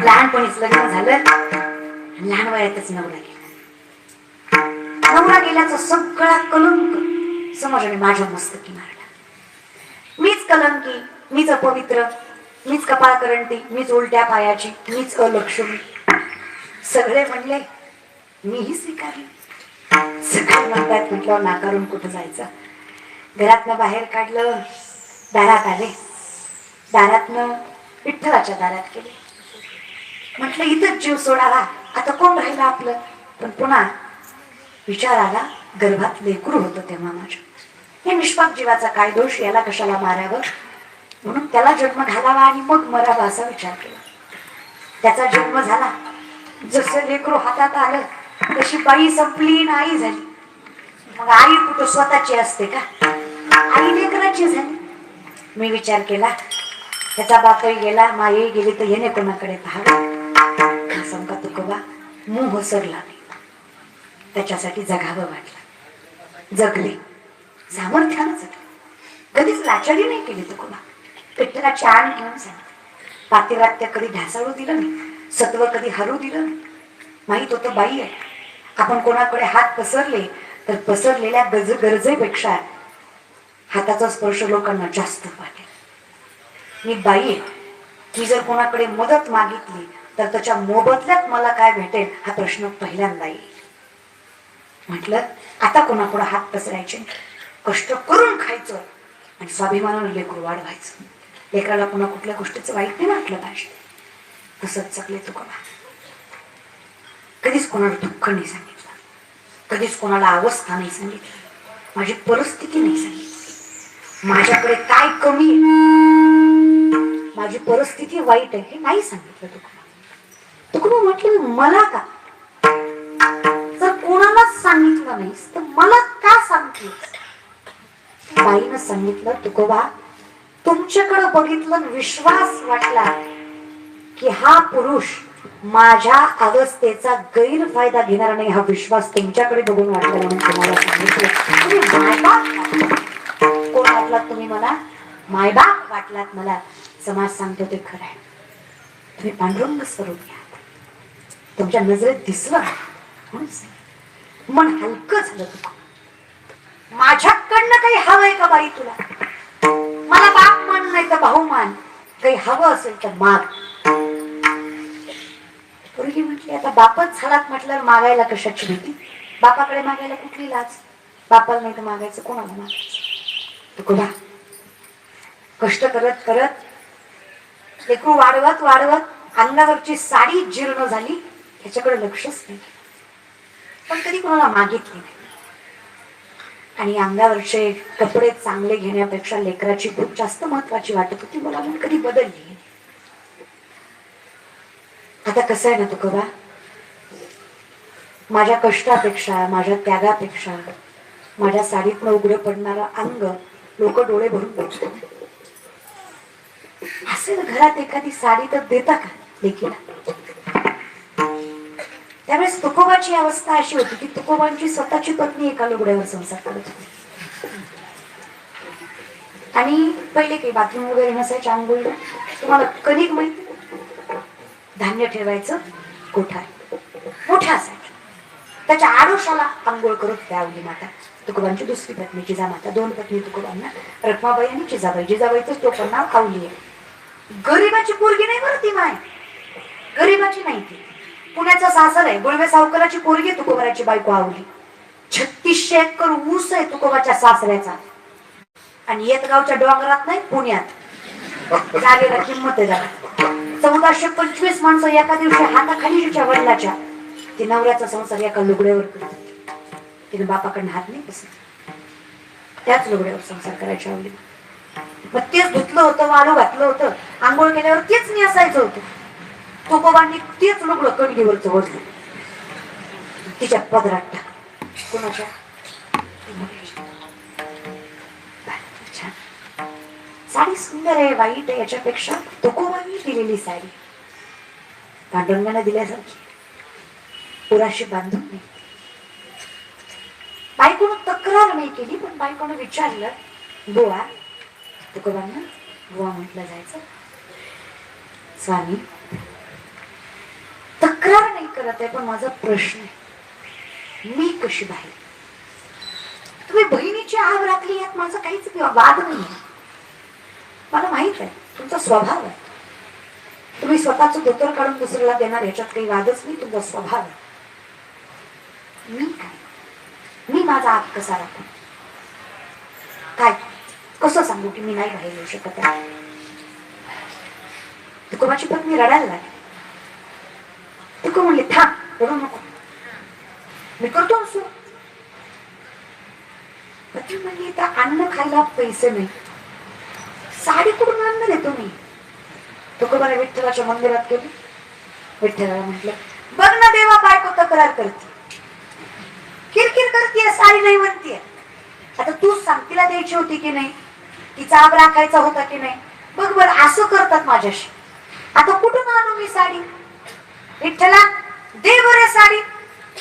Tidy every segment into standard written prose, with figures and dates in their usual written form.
लहानपणीच लग्न झालं, लहान वयातच नवरा गेला. नवरा गेल्याचा सगळा कलंक समाजाने माझ्या मस्तकी मारला. मीच कलंकी, मीच अपवित्र, मीच कपाळ करंटी, मीच उलट्या पायाची, मीच अलक्ष्मी. सगळे म्हणले, मीही स्वीकारले. सगळे म्हणतात म्हटल्यावर नाकारून कुठं जायचं. घरातनं बाहेर काढलं, दारात आले. दारातनं विठ्ठलाच्या दारात गेले. म्हटलं इथंच जीव सोडावा, आता कोण राहिलं आपलं. पण पुन्हा विचार आला, गर्भात लेकरू होतं तेव्हा माझ्या. हे निष्पाप जीवाचा काय दोष, याला कशाला मारावं, म्हणून त्याला जन्म घालावा आणि मग मरावा असा विचार केला. त्याचा जन्म झाला. जसं लेकरू हातात आलं तशी बाई संपली आणि आई झाली. मग आई कुठं स्वतःची असते का, आई लेकराची झाली. मी विचार केला, त्याचा बापही गेला, माई गेली, तर येणे कोणाकडे पाहावं. समका तुकोबा मोह सरला नाही, त्याच्यासाठी जगावं वाटलं. जगले, सामर्थ्यानं जगले. कधीच लाचारी नाही केली तुकोबा. विठ्ठलाची आण घेऊन सांगितलं. पातिव्रात्य कधी ढासाळू दिलं नाही, सत्व कधी हरू दिलं नाही. माहित होतं बाई आहे, आपण कोणाकडे हात पसरले तर पसरलेल्या गरजेपेक्षा हाताचा स्पर्श लोकांना जास्त वाटेल. मी बाई आहे, मी जर कोणाकडे मदत मागितली तर त्याच्या मोबदल्यात मला काय भेटेल हा प्रश्न पहिल्यांदा येईल. म्हटलं आता कोणाकडे हात पसरायचे, कष्ट करून खायचं आणि स्वाभिमानानं लेकरू वाढवायचं. लेकराला पुन्हा कुठल्या गोष्टीचं वाईट नाही वाटलं पाहिजे. तसंच जगले तुकोबा. कधीच कोणाला दुःख नाही सांगितलं, कधीच कोणाला अवस्था नाही सांगितली, माझी परिस्थिती नाही सांगितली, माझ्याकडे काय कमी आहे, माझी परिस्थिती वाईट आहे हे नाही सांगितलं तुकोबा. तुकोबा म्हटलं मला का, जर कोणालाच सांगितलं नाहीस तर मला का सांगितलं. बाईनं सांगितलं, तुकोबा तुमच्याकडे बघितलं, विश्वास वाटला की हा पुरुष माझ्या अवस्थेचा गैरफायदा घेणार नाही, हा विश्वास तुमच्याकडे बघून वाटला म्हणून तुम्हाला सांगितलं. तुम्ही मायबाप कोण वाटलात, तुम्ही मला मायबाप वाटलात. मला समाज सांगतो ते खरं आहे. तुम्ही पांडुरंग स्वरूप घ्या, तुमच्या नजरेत दिसलं म्हणून मन हलकं झालं. तुला माझ्याकडनं काही हवंय का बाई तुला, मला बाप मान नाही तर भाऊ मान, काही हवं असेल तर माग. पोरगी म्हटली आता बापच झालात म्हटल्यावर मागायला कशाची भीती, बापाकडे मागायला कुठली लाज, बापाला नाही तर मागायचं कोणाला मागायचं. तुकोबा कष्ट करत करत लेकरू वाढवत वाढवत अंगावरची साडी जीर्ण झाली, ह्याच्याकडे लक्षच नाही. पण कधी कोणाला मागितली नाही. आणि अंगावरचे कपडे चांगले घेण्यापेक्षा लेकराची खूप जास्त महत्वाची वाटत होती मला, म्हणून कधी बदलली. आता कसं आहे ना तुकोबा, माझ्या कष्टापेक्षा, माझ्या त्यागापेक्षा माझ्या साडीतनं उघडं पडणारं अंग लोक डोळे भरून बघतात. असेल घरात एखादी साडी तर देता का लेकीला. त्यावेळेस तुकोबाची अवस्था अशी होती की तुकोबांची स्वतःची पत्नी एका लुगड्यावर संसार करत होती. आणि पहिले काही बाथरूम वगैरे नसायचे आंघोळीला. तुम्हाला कणिक माहिती, धान्य ठेवायचं कोठा मोठा असायचा, त्याच्या आडोशाला आंघोळ करत द्यावली माता. तुकोबांची दुसरी पत्नी जिजामाता, दोन पत्नी तुकोबांना, रखमाबाई आणि जिजाबाई. जिजाबाईच तो पण नाव आवली आहे. गरीबाची पोरगी नाही बरं ती माय, गरीबाची नाही ती, पुण्याचा सासर आहे. गुळवे सावकाराची पोरगी तुकोबाची बायको आवली. 3600 एकर ऊस आहे तुकोबाच्या सासऱ्याचा, आणि येतगावच्या डोंगरात नाही पुण्यात जागेला किंमत आहे जरा. 1425 माणसं एका दिवशी हाताखाली तिच्या वडिलाच्या. ती नवऱ्याचा संसार एका लुगड्यावर करत, तिने बापाकडनं हात नाही बसत, त्याच लुगड्यावर संसार करायच्या आवली. मग तेच धुतलं होतं, वाळू घातलं होतं, आंघोळ केल्यावर तेच नेसायचं होतं. तुकोबांनी तेच लुगडं कणगीवरच ओढलं, तिच्या पदरात टाकलं. कोणाच्या साडी सुंदर आहे वाईट आहे याच्यापेक्षा तुकोबांनी दिलेली साडी पांडुरंगाने दिल्यासारखी, पुराशी बांधून नाही. बायकोनं तक्रार नाही केली, पण बायकोनं विचारलं, बुवा तुकोबांना बुवा म्हटलं जायचं. स्वामी करत आहे, पण माझा प्रश्न आहे, मी कशी बाहेर? तुम्ही बहिणीची आग राखली यात माझा काहीच वाद नाही. मला माहित आहे तुमचा स्वभाव आहे. तुम्ही स्वतःच धोतर काढून दुसऱ्याला देणार, ह्याच्यात काही वादच नाही. तुमचा स्वभाव आहे. मी काय, मी माझा आग कसा राखू? काय कसं सांगू की मी नाही बाहेर येऊ शकत आहे? तुकोबाची पत्नी रडायला लागली. तुको म्हणले थांब, रडू नको, मी करतो असो. पती म्हणली आता अन्न खायला पैसे नाही, साडी कुठून अन्न देतो मी? तुकोबाने विठ्ठलाच्या मंदिरात गेले. विठ्ठलाला म्हटलं बघ ना देवा, बायको तक्रार करते, किरकिर करते, साडी नाही म्हणतीये. आता तूच सांग, तिला द्यायची होती की नाही? तिचा आब राखायचा होता की नाही? बघ बरं, असं करतात माझ्याशी. आता कुठून आणू मी साडी? विठ्ठला दे बरं साडी.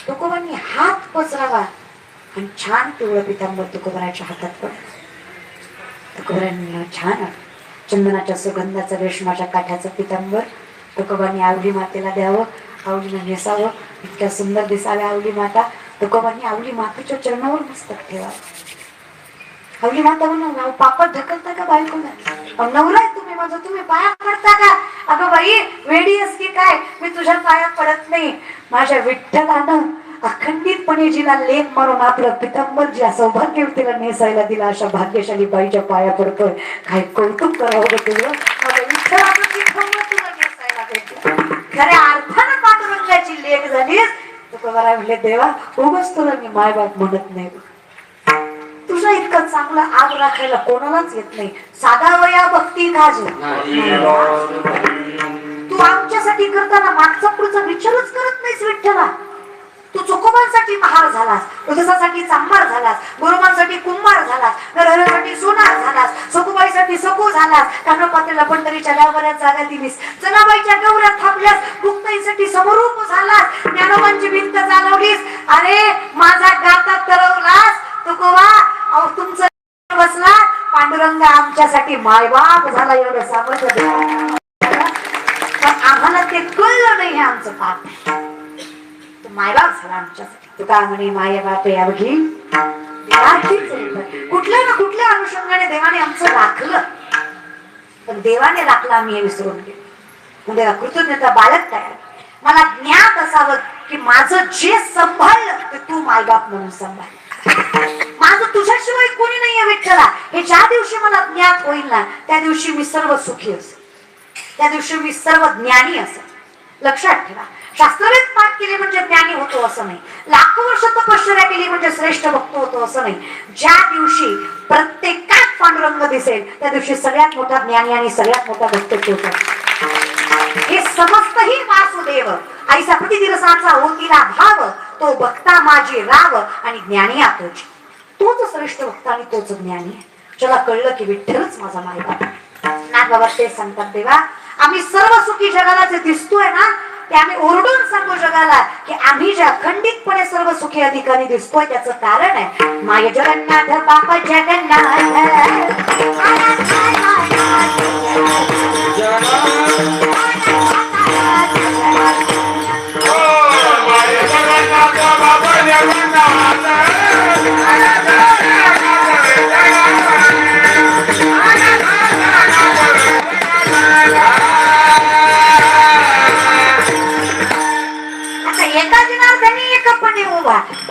तुकोबांनी हात पसरावा आणि छान पिवळं पितांबर तुकोबाराच्या हातात पडलं. तुकोबांनी छान चंदनाच्या सुगंधाचं रेशमाच्या काठ्याचं पितांबर तुकोबांनी आवली मातेला द्यावं, आवलीनं नेसावं. इतक्या सुंदर दिसाव्या आवली माता. तुकोबांनी आवली मातेच्या चरणावर मस्तक ठेवावं. आवली माता म्हणून पापात ढकलता का बायकोला? नवरा आहे तुम्ही माझा, तुम्ही पाया पडता का? अगं बाई वेडी आहेस की काय? मी तुझ्या पाया पडत नाही. माझ्या विठ्ठलानं अखंडितपणे जिला लेख मारून आपलं पितांबर ज्या सौभाग्य तिला नेसायला दिला, अशा भाग्यशाली बाईच्या पाया पडतोय. काय कौतुक करावं ग तुझं. माझ्या विठ्ठलाचं पितांबर तुला नेसायला भेटलं. खऱ्या अर्थानं पांडुरंगाची लेख झालीस. तुकोबाराय म्हणले देवा, उगाच तुला मी मायबाप म्हणत नाही. तुझा इतकं चांगलं आग राखायला कोणालाच येत नाही. साधा वया भक्ती काज. तू आमच्यासाठी करताना मागचा पुढचा विचारच करत नाहीस विठ्ठला. तू चोकोबांसाठी महार झालास, उदसासाठी चांभार झालास, गुरुबांसाठी कुंभार झालास, नरहरसाठी सोनार झालास, सखुबाईसाठी सकू झालास, कानोपात्रीला पंढरीच्या गावाऱ्यात जागा दिलीस, जनाबाईच्या गौऱ्यात थांबल्यास, मुक्ताईसाठी समरूप झालास, ज्ञानोबांची भिंत चालवलीस. अरे माझा गाता तरवलास तुकोबा. अहो तुमचं बसला पांडुरंग आमच्यासाठी मायबाप झाला, एवढं सामर्थ्य देवा. पण आम्हाला ते कळलं नाही, हे आमचं पाप. मायबाप झाला आमच्यासाठी. तुका म्हणे माय बाप यावघी कुठल्या ना कुठल्या अनुषंगाने देवाने आमचं राखलं, पण देवाने राखलं आम्ही हे विसरून गेलो. म्हणजे कृतज्ञता बाळग तयार. मला ज्ञात असावं की माझं जे सांभाळलं ते तू मायबाप म्हणून सांभाळ. माझं तुझ्याशिवाय कोणी नाहीये विठ्ठला. हे ज्या दिवशी मला ज्ञात होईल ना, त्या दिवशी मी सर्व सुखी असेल, त्या दिवशी मी सर्व ज्ञानी असेल. लक्षात ठेवा, शास्त्रवेद पाठ केले म्हणजे ज्ञानी होतो असं नाही. लाखो वर्ष तपश्चर्या केली म्हणजे श्रेष्ठ भक्त होतो असं नाही. ज्या दिवशी प्रत्येकात पांडुरंग दिसेल त्या दिवशी सगळ्यात मोठा ज्ञानी आणि सगळ्यात मोठा भक्त होतो. हे समस्तही वासुदेव आईचा प्रतिदिवसाचा होतीला भाव, तो भक्ता माझी राव आणि ज्ञानी आतोच. तोच श्रेष्ठ भक्त आणि तोच ज्ञानी आहे. ज्याला कळलं की विठ्ठलच माझा मायबाप. नागबाबा ते सांगतात देवा, आम्ही सर्व सुखी जगाला जे दिसतोय ना, ते आम्ही ओरडून सांगू जगाला की आम्ही ज्या खंडितपणे सर्व सुखी अधिकारी दिसतोय त्याचं कारण आहे माय जगन्नाथ बाप जगन्नाथ.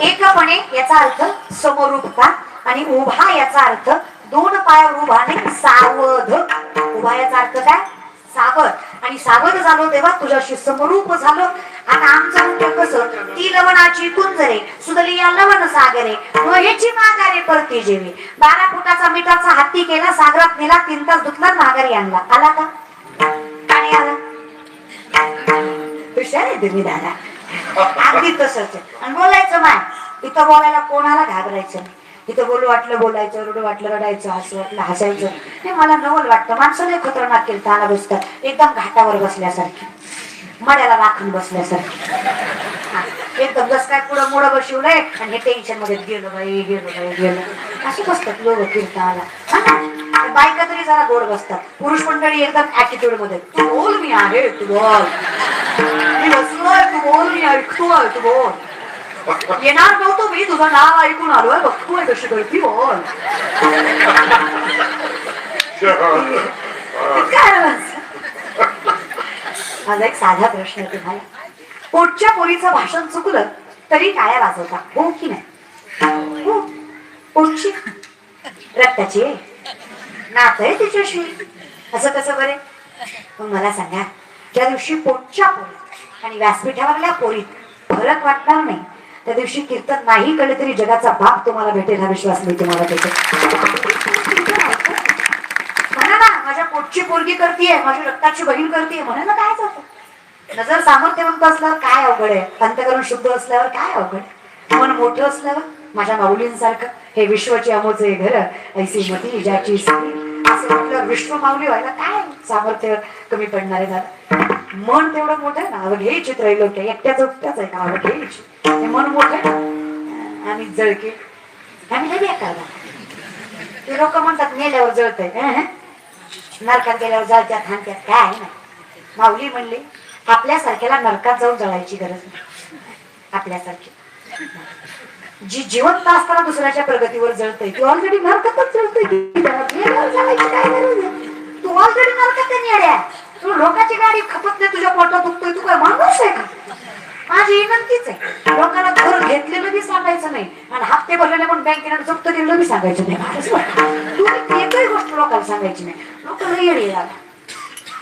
एकपणे याचा अर्थ समरूपता आणि उभा याचा अर्थ दोन पायावर उभा नाही, सावध. उभा याचा अर्थ काय? सावध. आणि सावध झालो तेव्हा तुझ्याशी समरूप झालो. आता आमचं मुख्य कसं, ती लवणाची कुंजरे सुदली या लवण सागरे, ह्याची माघारे परती जेवी. 12 फुटाचा मिठाचा हत्ती केला, सागरात नेला, 3 तास धुतला, माघारी आणला. आला का? आणि आला. हुशार आहे तुम्ही दादा. अगदी तसंच आहे. आणि बोलायचं माय, इथं बोलायला कोणाला घाबरायचं नाही. इथं बोलू वाटलं बोलायचं, रडू वाटलं रडायचं, हसू वाटलं हसायचं. हे मला नवल वाटतं. माणसं नाही खतरनाक केलं ताना बसतात, एकदम घाटावर बसल्यासारखी, मड्याला राखून बसल्यासारखी. एकदम जस काय पुढं मुडं बसवलंय आणि हे टेन्शन मध्ये गेलो बाई गेलो बाई गेलो असे बसतात लोक कीर्तनाला. बायका तरी जरा गोड बसतात, पुरुष मंडळी एकदम ऍटिट्यूड मध्ये, तू बोल मी आहे, तू बोल. बसलोय तू बोल, मी ऐकतोय तू बोल. येणार नव्हतो मी, तुझं नाव ऐकून आलोय, बघतोय कशी गळती बोल. काय माझा एक साधा प्रश्न आहे तुम्हाला. पोटच्या पोरीचं भाषण चुकलं तरी टाळ्या वाजवता, हो की नाही? हो. पोटची रक्ताची नातं आहे तिच्याशी, असं कसं बरे? मग मला सांगा, ज्या दिवशी पोटच्या पोरीत आणि व्यासपीठावरल्या पोरीत फरक वाटणार नाही, त्या दिवशी कीर्तन नाही कळले तरी जगाचा बाप तुम्हाला भेटेल हा विश्वास मी तुम्हाला देतो. म्हणा ना, माझ्या पोटची पोरगी करतीये, माझी रक्ताची बहीण करतीये, म्हणा ना, काय जातं? नजर सामर्थ्यवंत असल्यावर काय अवघड आहे, अंतकरण शुद्ध असल्यावर काय अवघड आहे, मन मोठं असल्यावर माझ्या माऊलींसारखं हे विश्वाची अमोचे घर ऐसी मती ज्याची स्त्री असं म्हटलं, विश्व माऊली व्हायला काय सामर्थ्य कमी पडणार आहे दादा? मन तेवढं मोठं आहे ना, अवघे त्रैलोक एकट्याच एकट्याच आहे का अवघेची, ते मन मोठं आहे. आम्ही जळके, आम्ही नाही एका ते लोक म्हणतात मेल्यावर जळतंय, नरकात गेल्यावर जळत्यात हाणत्यात, काय आहे ना. माऊली म्हणली आपल्यासारख्याला नरकात जाऊन जळायची गरज नाही. आपल्यासारखी जी जिवंत असताना दुसऱ्याच्या प्रगतीवर जळतय ती ऑलरेडी नरकातच जळतय. तू ऑलरेडी नरकात येड्या, तू लोकांची गाडी खपत नाही, तुझ्या पोटात दुखतोय, तू काय माणूस आहे का? माझी विनंतीच आहे, लोकांना घर घेतलेलं बी सांगायचं नाही आणि हप्ते भरलेले पण बँकेनं जप्त दिलेलं बी सांगायचं नाही. तू एकही गोष्ट लोकांना सांगायची नाही. लोक लई येडी झाला,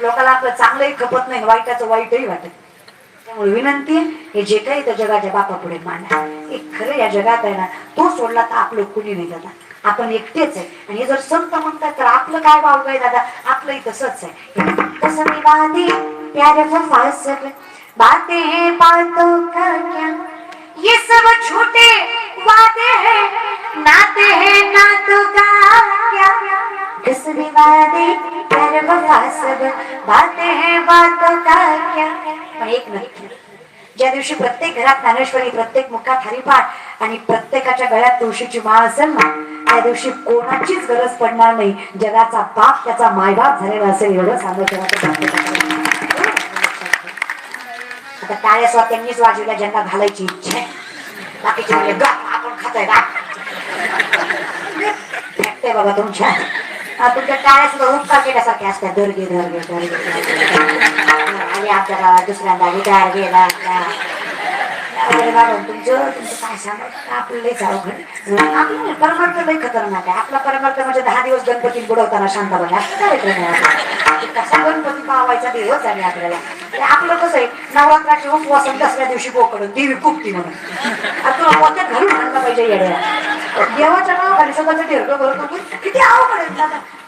लोकांना आपलं चांगलंही खपत नाही, वाईटाचं वाईटही वाटत. त्यामुळे विनंती आहे, हे जे काही तर जगाच्या बापा पुढे मांडा. एक खरं या जगात आहे ना, तो सोडला तर आपलं कुणी नाही दादा, आपण एकटेच आहे. आणि हे जर संत म्हणतात तर आपलं काय वाव काय दादा, आपलंही तसंच आहे. तसं मी बांधे प्यारे बातें हैं बातों का क्या, ये सब झूठे वादे हैं, नाते हैं नातों का क्या, कसबी वादे प्यार वफा सब बातें हैं बातों का क्या. पण एक नक्की, ज्या दिवशी प्रत्येक घरात ज्ञानेश्वरी, प्रत्येक मुखात हरिपाठ आणि प्रत्येकाच्या गळ्यात तुळशीची माळ असेल ना, त्या दिवशी कोणाचीच गरज पडणार नाही. जगाचा बाप त्याचा मायबाप झालेला असेल एवढं सांगायचं. आता टाळ्या स्वतः त्यांनीच वाजवल्या ज्यांना घालायची इच्छा आहे. बाकीचे म्हणजे गा आपण खातोय गा भेटते बाबा तुमच्या तुमच्या टाळ्या सुद्धा उपकार केल्यासारखे असतात. दर्गे धर्गे धर्गे आणि आपल्याला दुसऱ्यांदा विचार गेला बाबा तुमचं काय सांगत आपलं लई अवघड. आपलं परमार्थ लई खतरनाक आहे. आपला परमार्थ म्हणजे 10 दिवस गणपती बुडवताना शांताबाई असं कार्यक्रम आहे. कसा गणपती पावायचा दिवस आहे आपल्याला. आपलं कसं आहे, नवरात्राची उपवास दसऱ्या दिवशी बोकडून देवी कुपती म्हणून तुला पोत्यात घालून आणलं पाहिजे येड्या. देवाच्या नावाखाली स्वतःचं ढेरडं भरतो किती आवड आहे.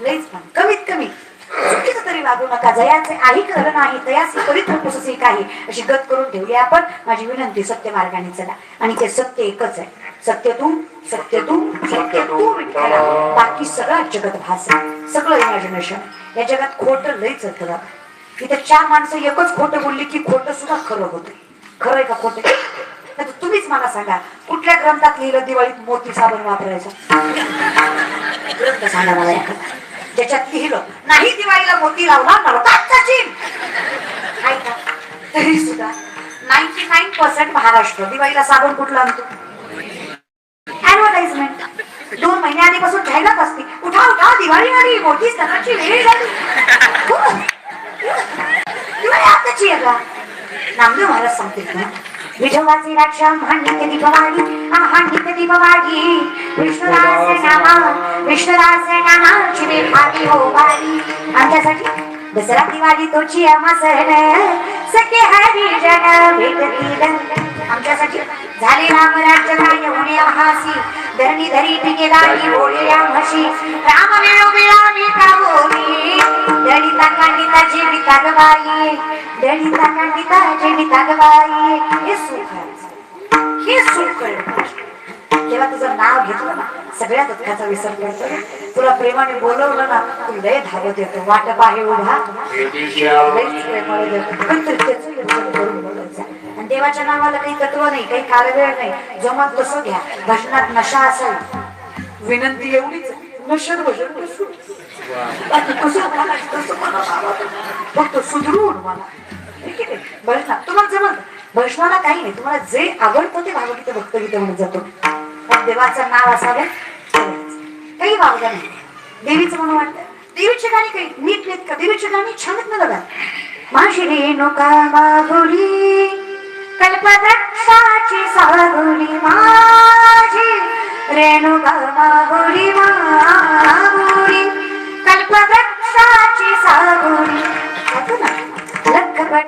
लईच पण कमीत कमी चुकीचं तरी वागू नका. जयाचे आई खरं नाही तयासी पवित्र पुससी काही अशी गत करून ठेवली आपण. माझी विनंती सत्य मार्गाने चला. आणि ते सत्य एकच आहे, सत्य तू सत्य तू सत्य तू विठ्ठला. बाकी सगळं जगत भास आहे, सगळं इमॅजिनेशन. या जगात खोटं लईच होतं. इथे 4 माणसं एकच खोटं बोलली की खोटं सुद्धा खरं होतं. खरं आहे का खोटं? तुम्हीच मला सांगा, कुठल्या ग्रंथात लिहिलं दिवाळीत मोती साबण वापरायचा? ग्रंथ सांगा मला एखादा ज्याच्यात लिहिलं नाही दिवाळीला मोती लावला नरकाचा चिन्ह. तरी सुद्धा 99% महाराष्ट्र दिवाळीला साबण कुठला आणतो? ऍडव्हर्टाइजमेंट 2 महिन्या आधीपासून घ्यायलाच असते. उठा उठा दिवाळी आली, मोठी सणाची वेळ झाली. दिवाळी आताची आहे का? नामदेव महाराज सांगतील ना, विठोबाची रक्षा हांडीते दीपवाळी हांडीते दीपवाळी विष्णुदास नामाची देखावी हो बारी. आमच्यासाठी दसरा दिवाळी तोची आम्हा सण सखे हरी जन भेटतील. आमच्यासाठी झाले राम राज्य काय होणे हासी धरणी धरी पिके गाडी बोलल्या म्हशी राम वेळोवेळा मी का बोली दळिता कांडिता जेविता गवाई दळिता कांडिता जेविता गवाई. हे सुख हे सुख जेव्हा तुझं नाव घेतलं ना सगळ्या दुःखाचा विसर करतो. तुला प्रेमाने बोलवलं ना तू लय धावत येतो. वाटप आहे उभा करून बोलायचा. आणि देवाच्या नावाला काही तत्व नाही, काही कालवेळ नाही. जमत तसं घ्या. भजनात नशा असेल, विनंती एवढीच नशेत भजन फक्त सुधरून मला भजनात तुम्हाला जमत वैष्णवाला काही नाही, तुम्हाला जे आवडतं ते भावगीत भक्तगीत म्हणत जातो. पण देवाचं नाव असावं, काही वावगा नाही. देवीचं म्हणून वाटतं, देवीची गाणी काही नीट नेत का, देवीची गाणी छान आहेत ना दादा. माझी रेणुका मागुली कल्पवृक्षाची सागुली, माझी रेणुका मागुली मागुली कल्पवृक्षाची सागुली.